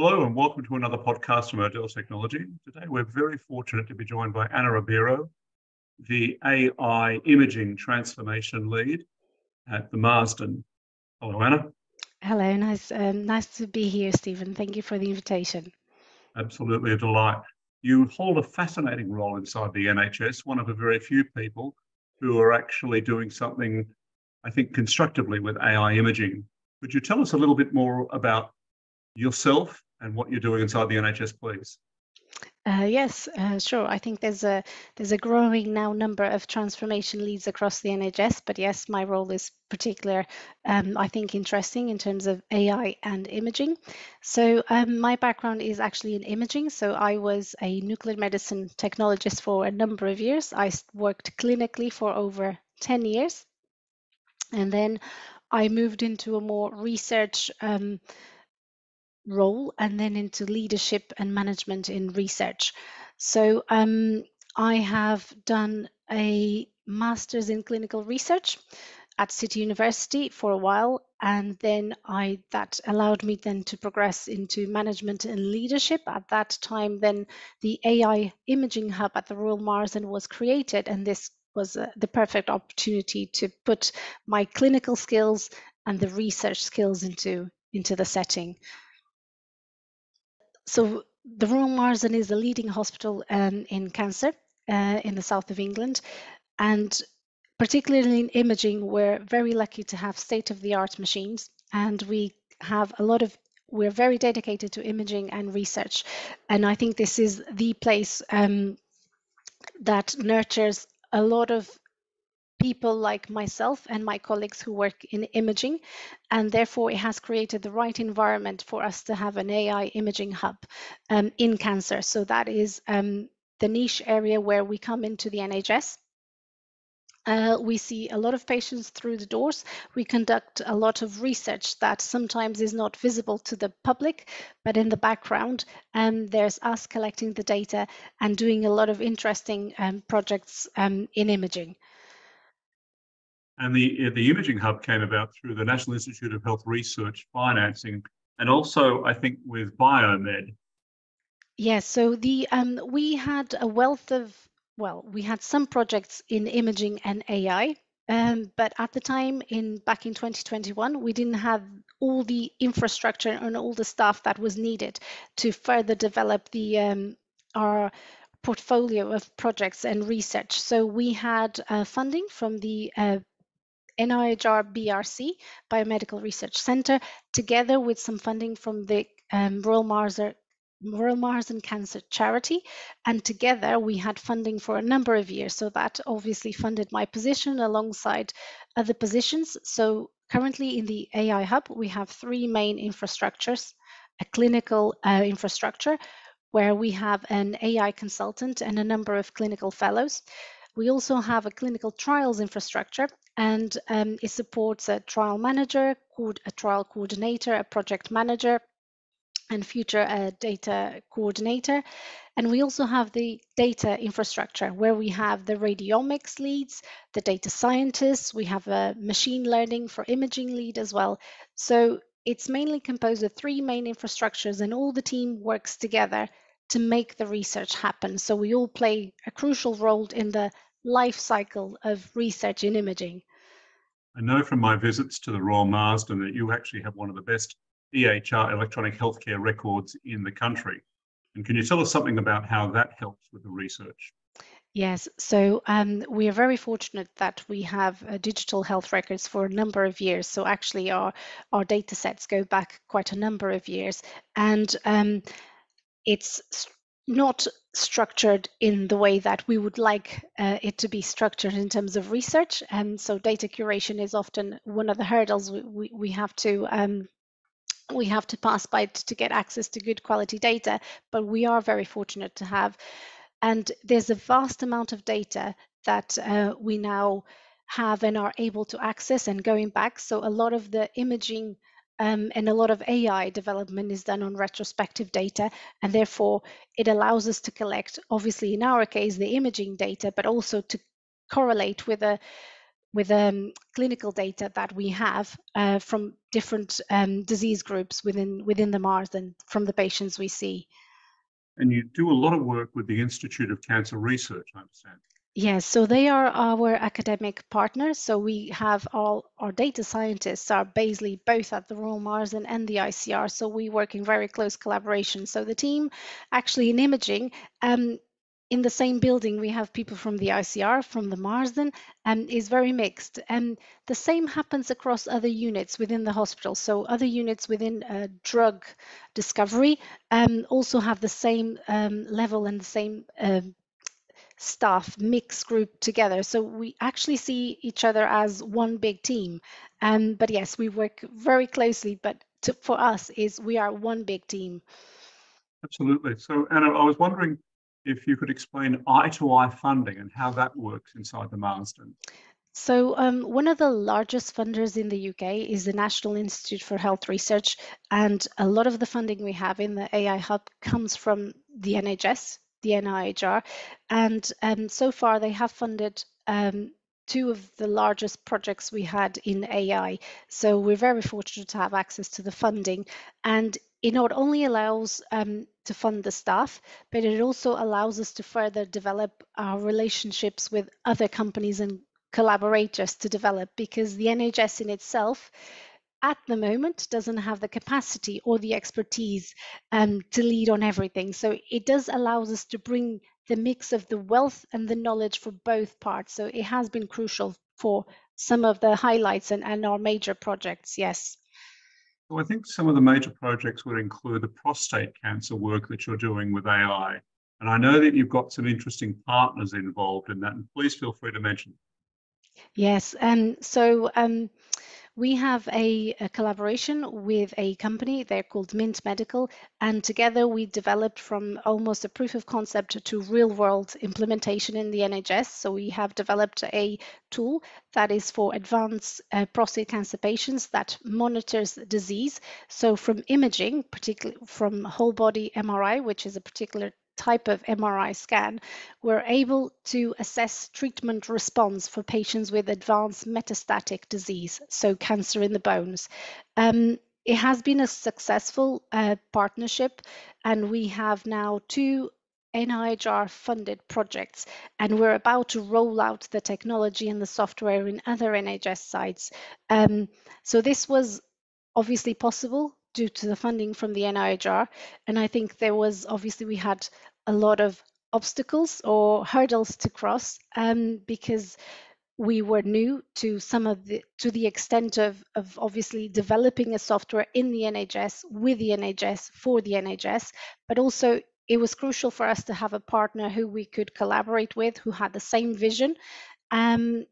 Hello and welcome to another podcast from Dell Technology. Today we're very fortunate to be joined by Ana Ribeiro, the AI Imaging Transformation Lead at the Marsden. Hello, Ana. Hello, nice to be here, Stephen. Thank you for the invitation. Absolutely a delight. You hold a fascinating role inside the NHS, one of the very few people who are actually doing something, I think, constructively with AI imaging. Could you tell us a little bit more about yourself and what you're doing inside the NHS, please? Yes, sure. I think there's a growing now number of transformation leads across the NHS, but yes, my role is particular. I think interesting in terms of AI and imaging. So my background is actually in imaging. So I was a nuclear medicine technologist for a number of years. I worked clinically for over 10 years, and then I moved into a more research role and then into leadership and management in research. So I have done a master's in clinical research at City University for a while, and then that allowed me then to progress into management and leadership. At that time, then the AI Imaging Hub at the Royal Marsden was created, and this was the perfect opportunity to put my clinical skills and the research skills into the setting. So the Royal Marsden is a leading hospital in cancer in the south of England, and particularly in imaging, we're very lucky to have state-of-the-art machines, and we're very dedicated to imaging and research, and I think this is the place that nurtures a lot of people like myself and my colleagues who work in imaging, and therefore it has created the right environment for us to have an AI imaging hub in cancer. So that is the niche area where we come into the NHS. We see a lot of patients through the doors. We conduct a lot of research that sometimes is not visible to the public, but in the background, there's us collecting the data and doing a lot of interesting projects in imaging. And the Imaging Hub came about through the National Institute of Health Research financing, and also, I think, with Biomed. Yes, so we had a wealth of, we had some projects in imaging and AI, but at the time, back in 2021, we didn't have all the infrastructure and all the staff that was needed to further develop our portfolio of projects and research. So we had funding from the NIHR BRC, Biomedical Research Centre, together with some funding from the Royal Marsden Cancer Charity, and together we had funding for a number of years. So that obviously funded my position alongside other positions. So currently in the AI Hub, we have three main infrastructures: a clinical infrastructure, where we have an AI consultant and a number of clinical fellows. We also have a clinical trials infrastructure, and it supports a trial manager, a trial coordinator, a project manager, and future data coordinator. And we also have the data infrastructure, where we have the radiomics leads, the data scientists, we have a machine learning for imaging lead as well. So it's mainly composed of three main infrastructures, and all the team works together to make the research happen. So we all play a crucial role in the life cycle of research in imaging. I know from my visits to the Royal Marsden that you actually have one of the best EHR, electronic healthcare records in the country. And can you tell us something about how that helps with the research? Yes, so we are very fortunate that we have digital health records for a number of years. So actually our data sets go back quite a number of years, and it's not structured in the way that we would like it to be structured in terms of research. And so data curation is often one of the hurdles we have to pass by to get access to good quality data, but we are very fortunate to have. And there's a vast amount of data that we now have and are able to access and going back. So a lot of the imaging and a lot of AI development is done on retrospective data, and therefore it allows us to collect, obviously in our case, the imaging data, but also to correlate with clinical data that we have from different disease groups within the Marsden from the patients we see. And you do a lot of work with the Institute of Cancer Research, I understand. Yes, so they are our academic partners. So we have all our data scientists are basically both at the Royal Marsden and the ICR. So we work in very close collaboration. So the team actually in imaging, in the same building, we have people from the ICR, from the Marsden, and is very mixed. And the same happens across other units within the hospital. So other units within drug discovery also have the same level and the same staff mix group together. So we actually see each other as one big team. But yes, we work very closely, but for us we are one big team. Absolutely. So, Anna, I was wondering if you could explain eye-to-eye funding and how that works inside the Marsden. So one of the largest funders in the UK is the National Institute for Health Research, and a lot of the funding we have in the AI Hub comes from the NHS, the NIHR, and so far they have funded two of the largest projects we had in AI. So we're very fortunate to have access to the funding, and it not only allows to fund the staff, but it also allows us to further develop our relationships with other companies and collaborators to develop, because the NHS in itself at the moment doesn't have the capacity or the expertise to lead on everything. So it does allow us to bring the mix of the wealth and the knowledge for both parts. So it has been crucial for some of the highlights and our major projects, yes. So I think some of the major projects would include the prostate cancer work that you're doing with AI. And I know that you've got some interesting partners involved in that, and please feel free to mention them. Yes, so we have a collaboration with a company, they're called Mint Medical, and together we developed from almost a proof of concept to real world implementation in the NHS. So we have developed a tool that is for advanced prostate cancer patients that monitors the disease. So from imaging, particularly from whole body MRI, which is a particular type of MRI scan, we're able to assess treatment response for patients with advanced metastatic disease, so cancer in the bones. It has been a successful partnership, and we have now 2 NIHR funded projects, and we're about to roll out the technology and the software in other NHS sites. So this was obviously possible due to the funding from the NIHR, and I think there was obviously we had a lot of obstacles or hurdles to cross because we were new to the extent of obviously developing a software in the NHS with the NHS for the NHS, but also it was crucial for us to have a partner who we could collaborate with, who had the same vision. And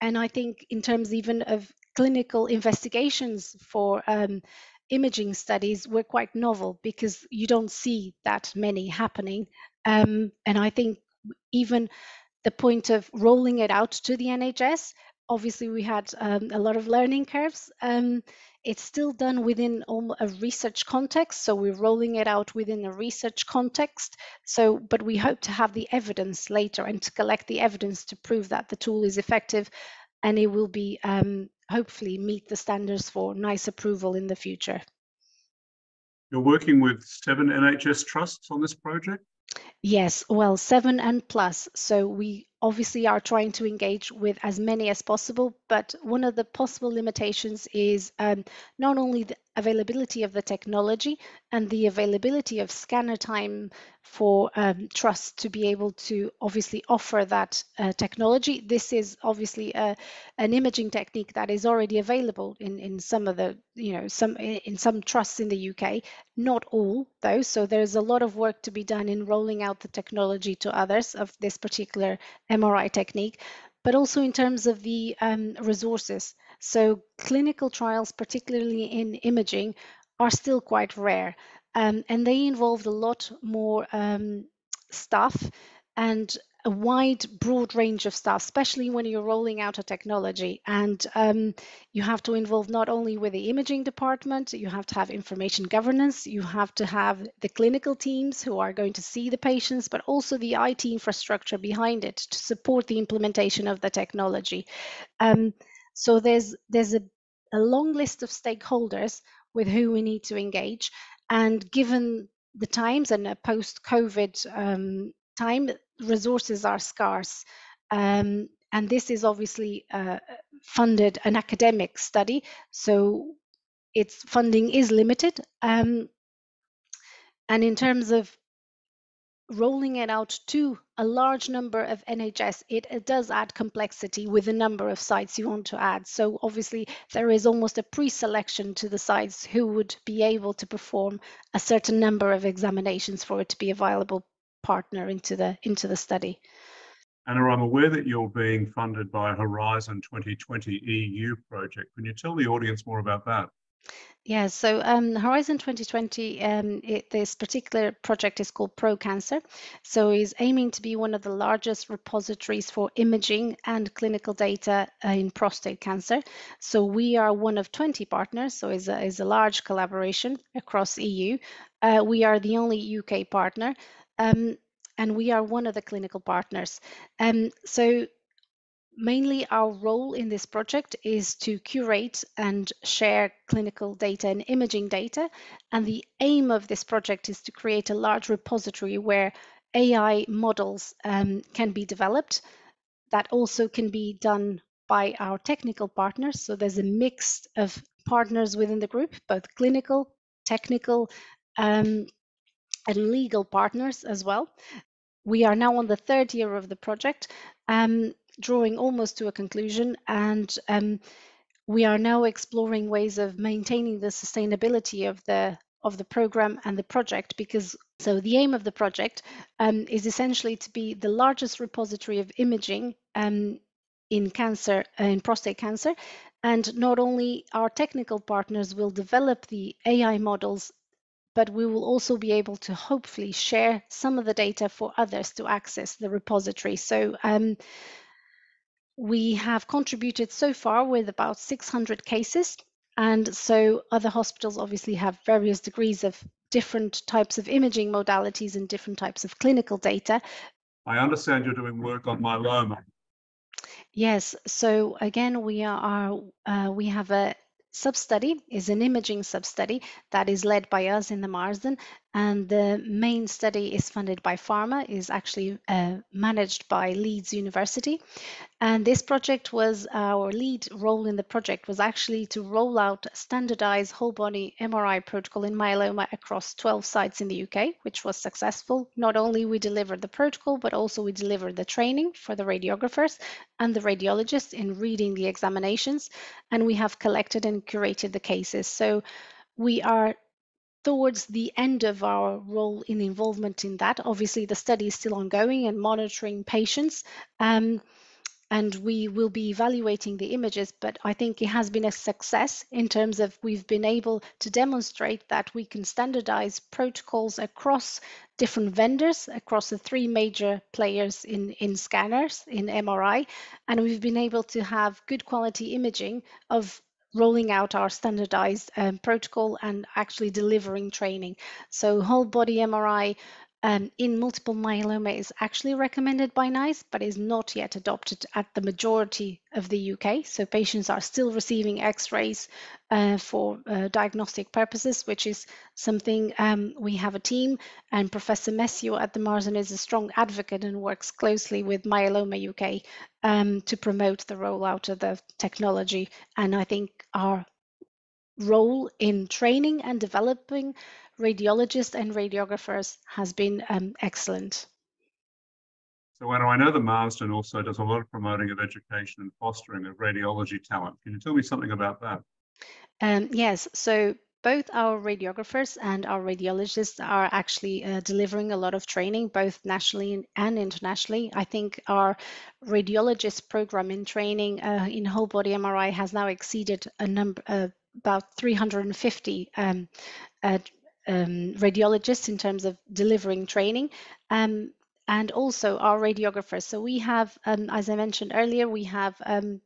I think in terms even of clinical investigations for imaging studies were quite novel because you don't see that many happening. And I think even the point of rolling it out to the NHS, obviously we had a lot of learning curves. It's still done within a research context, so we're rolling it out within a research context. So, but we hope to have the evidence later and to collect the evidence to prove that the tool is effective, and it will be hopefully meet the standards for NICE approval in the future. You're working with 7 NHS trusts on this project? Yes, well, 7 and plus. So we obviously are trying to engage with as many as possible, but one of the possible limitations is not only the availability of the technology and the availability of scanner time for trusts to be able to obviously offer that technology. This is obviously an imaging technique that is already available in some of the, in some trusts in the UK, not all though. So there's a lot of work to be done in rolling out the technology to others of this particular MRI technique, but also in terms of the resources. So clinical trials, particularly in imaging, are still quite rare, and they involved a lot more staff and a wide, broad range of stuff, especially when you're rolling out a technology. And you have to involve not only with the imaging department, you have to have information governance, you have to have the clinical teams who are going to see the patients, but also the IT infrastructure behind it to support the implementation of the technology. So there's a long list of stakeholders with who we need to engage. And given the times and a post-COVID time, resources are scarce. And this is obviously funded an academic study, so its funding is limited. And in terms of rolling it out to a large number of NHS, it does add complexity with the number of sites you want to add. So obviously there is almost a pre-selection to the sites who would be able to perform a certain number of examinations for it to be a viable partner into the study. Anna, I'm aware that you're being funded by Horizon 2020 EU project. Can you tell the audience more about that? Yeah, so Horizon 2020, this particular project is called ProCancer. So is aiming to be one of the largest repositories for imaging and clinical data in prostate cancer. So we are one of 20 partners, so is a large collaboration across EU. We are the only UK partner, and we are one of the clinical partners. So mainly our role in this project is to curate and share clinical data and imaging data. And the aim of this project is to create a large repository where AI models can be developed. That also can be done by our technical partners. So there's a mix of partners within the group, both clinical, technical, and legal partners as well. We are now on the third year of the project, drawing almost to a conclusion, and we are now exploring ways of maintaining the sustainability of the program and the project, because so the aim of the project is essentially to be the largest repository of imaging in cancer, in prostate cancer. And not only our technical partners will develop the AI models, but we will also be able to hopefully share some of the data for others to access the repository. So we have contributed so far with about 600 cases. And so other hospitals obviously have various degrees of different types of imaging modalities and different types of clinical data. I understand you're doing work on myeloma. Yes, so again, we have a sub-study, is an imaging sub-study that is led by us in the Marsden, and the main study is funded by pharma, is actually managed by Leeds University. And this project was, our lead role in the project was actually to roll out a standardized whole body MRI protocol in myeloma across 12 sites in the UK, which was successful. Not only we delivered the protocol, but also we delivered the training for the radiographers and the radiologists in reading the examinations. And we have collected and curated the cases. So we are towards the end of our role in involvement in that. Obviously, the study is still ongoing and monitoring patients. And we will be evaluating the images, but I think it has been a success in terms of we've been able to demonstrate that we can standardize protocols across different vendors, across the three major players in scanners, in MRI, and we've been able to have good quality imaging of rolling out our standardized protocol and actually delivering training. So whole body MRI in multiple myeloma is actually recommended by NICE, but is not yet adopted at the majority of the UK. So patients are still receiving X-rays for diagnostic purposes, which is something we have a team, and Professor Messio at the Marsden is a strong advocate and works closely with Myeloma UK to promote the rollout of the technology. And I think our role in training and developing radiologists and radiographers has been excellent. So Anna, I know the Marsden also does a lot of promoting of education and fostering of radiology talent. Can you tell me something about that? Yes, so both our radiographers and our radiologists are actually delivering a lot of training, both nationally and internationally. I think our radiologist program in training in whole body MRI has now exceeded a number, about 350 radiologists in terms of delivering training. and also our radiographers. So we have, as I mentioned earlier, we have a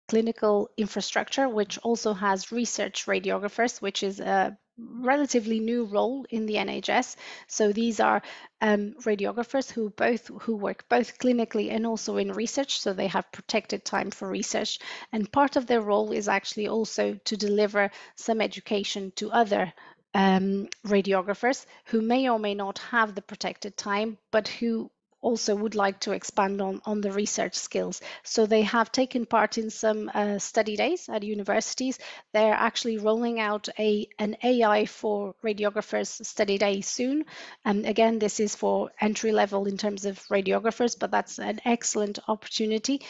clinical infrastructure, which also has research radiographers, which is a relatively new role in the NHS. So these are radiographers who work both clinically and also in research. So they have protected time for research. And part of their role is actually also to deliver some education to other radiographers who may or may not have the protected time, but who also would like to expand on the research skills. So they have taken part in some study days at universities. They're actually rolling out an AI for radiographers study day soon. And again, this is for entry level in terms of radiographers, but that's an excellent opportunity.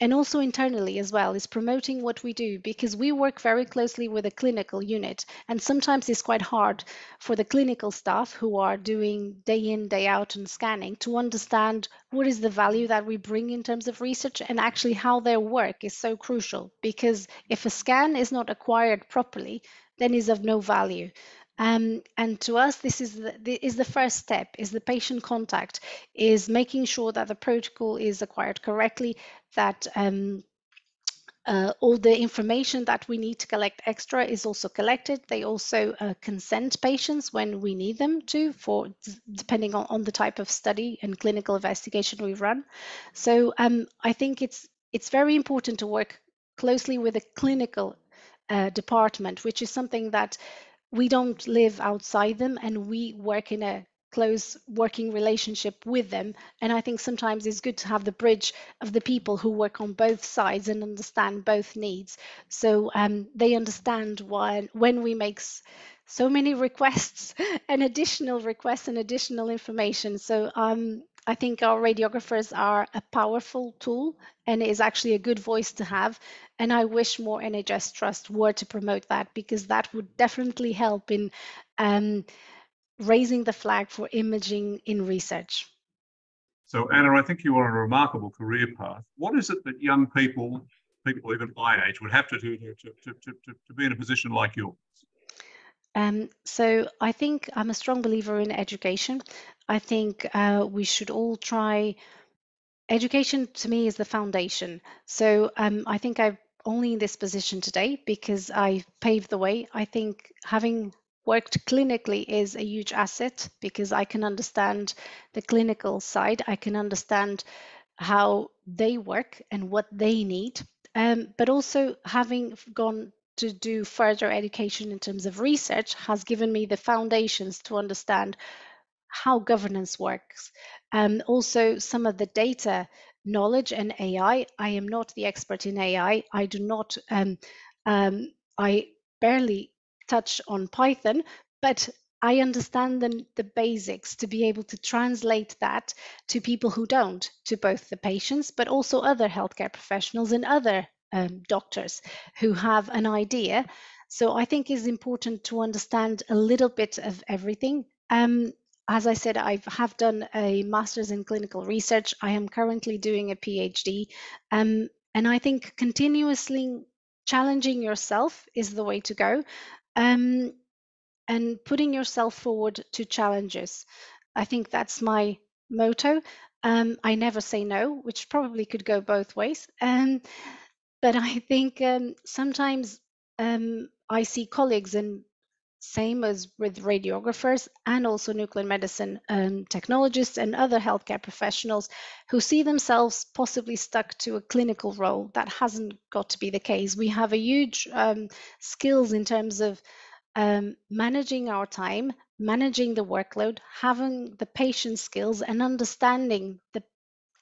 And also internally as well is promoting what we do, because we work very closely with a clinical unit, and sometimes it's quite hard for the clinical staff who are doing day in, day out and scanning to understand what is the value that we bring in terms of research, and actually how their work is so crucial, because if a scan is not acquired properly, then is of no value. And to us, this is the first step, is the patient contact, is making sure that the protocol is acquired correctly, that all the information that we need to collect extra is also collected. They also consent patients when we need them to, for depending on the type of study and clinical investigation we run. So I think it's very important to work closely with a clinical department, which is something that we don't live outside them, and we work in a close working relationship with them. And I think sometimes it's good to have the bridge of the people who work on both sides and understand both needs. So they understand when we make so many requests and additional information. So I think our radiographers are a powerful tool, and it is actually a good voice to have. And I wish more NHS Trust were to promote that, because that would definitely help in raising the flag for imaging in research. So, Anna, I think you are on a remarkable career path. What is it that young people even my age, would have to do to be in a position like yours? So I think I'm a strong believer in education. I think we should all try. Education to me is the foundation. So I think I'm only in this position today because I paved the way. I think having worked clinically is a huge asset, because I can understand the clinical side. I can understand how they work and what they need. But also having gone to do further education in terms of research has given me the foundations to understand how governance works. Also, some of the data knowledge and AI. I am not the expert in AI. I do not. I barely touch on Python, but I understand the basics to be able to translate that to people who don't, to both the patients, but also other healthcare professionals and other doctors who have an idea. So I think it's important to understand a little bit of everything. As I said, I have done a master's in clinical research. I am currently doing a PhD. And I think continuously challenging yourself is the way to go. And putting yourself forward to challenges. I think that's my motto. I never say no, which probably could go both ways. But I think sometimes I see colleagues, and same as with radiographers and also nuclear medicine technologists and other healthcare professionals, who see themselves possibly stuck to a clinical role. That hasn't got to be the case. We have a huge skills in terms of managing our time, managing the workload, having the patient skills, and understanding the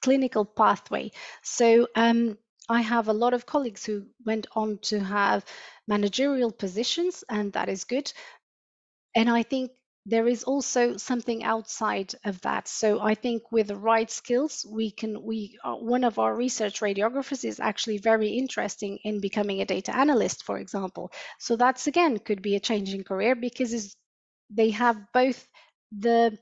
clinical pathway. So I have a lot of colleagues who went on to have managerial positions, and that is good. And I think there is also something outside of that. So I think with the right skills, one of our research radiographers is actually very interesting in becoming a data analyst, for example. So that's, again, could be a changing career, because they have both the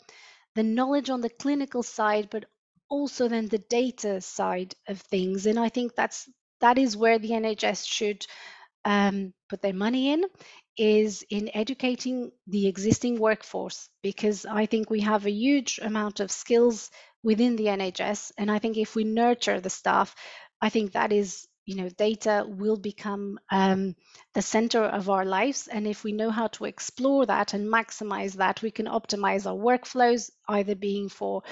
knowledge on the clinical side, but also then the data side of things. And I think that is where the NHS should put their money is in educating the existing workforce, because I think we have a huge amount of skills within the NHS. And I think if we nurture the staff, I think that is, data will become the center of our lives. And if we know how to explore that and maximize that, we can optimize our workflows, either being for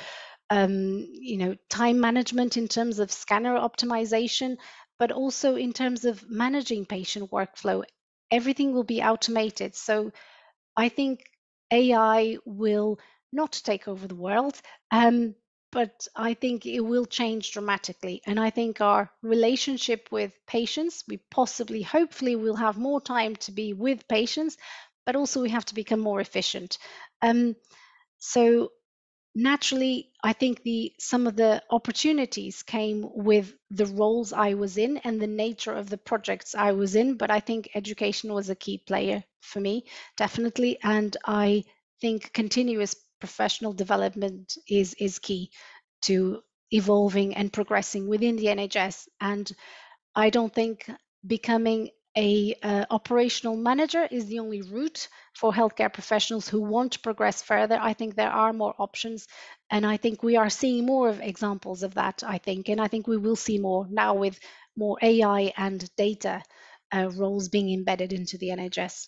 time management in terms of scanner optimization, but also in terms of managing patient workflow. Everything will be automated. So I think AI will not take over the world, but I think it will change dramatically. And I think our relationship with patients, we possibly, hopefully, will have more time to be with patients, but also we have to become more efficient. So naturally, I think some of the opportunities came with the roles I was in and the nature of the projects I was in. But I think education was a key player for me, definitely. And I think continuous professional development is key to evolving and progressing within the NHS. And I don't think becoming a operational manager is the only route for healthcare professionals who want to progress further. I think there are more options, and I think we are seeing more of examples of that, and I think we will see more now with more AI and data roles being embedded into the NHS.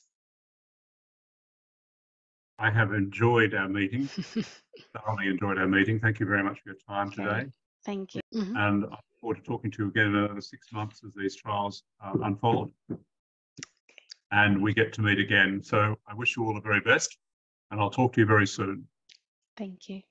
I have enjoyed our meeting, thoroughly enjoyed our meeting. Thank you very much for your time today. Thank you. And I look forward to talking to you again in another 6 months as these trials unfold and we get to meet again. So I wish you all the very best, and I'll talk to you very soon. Thank you.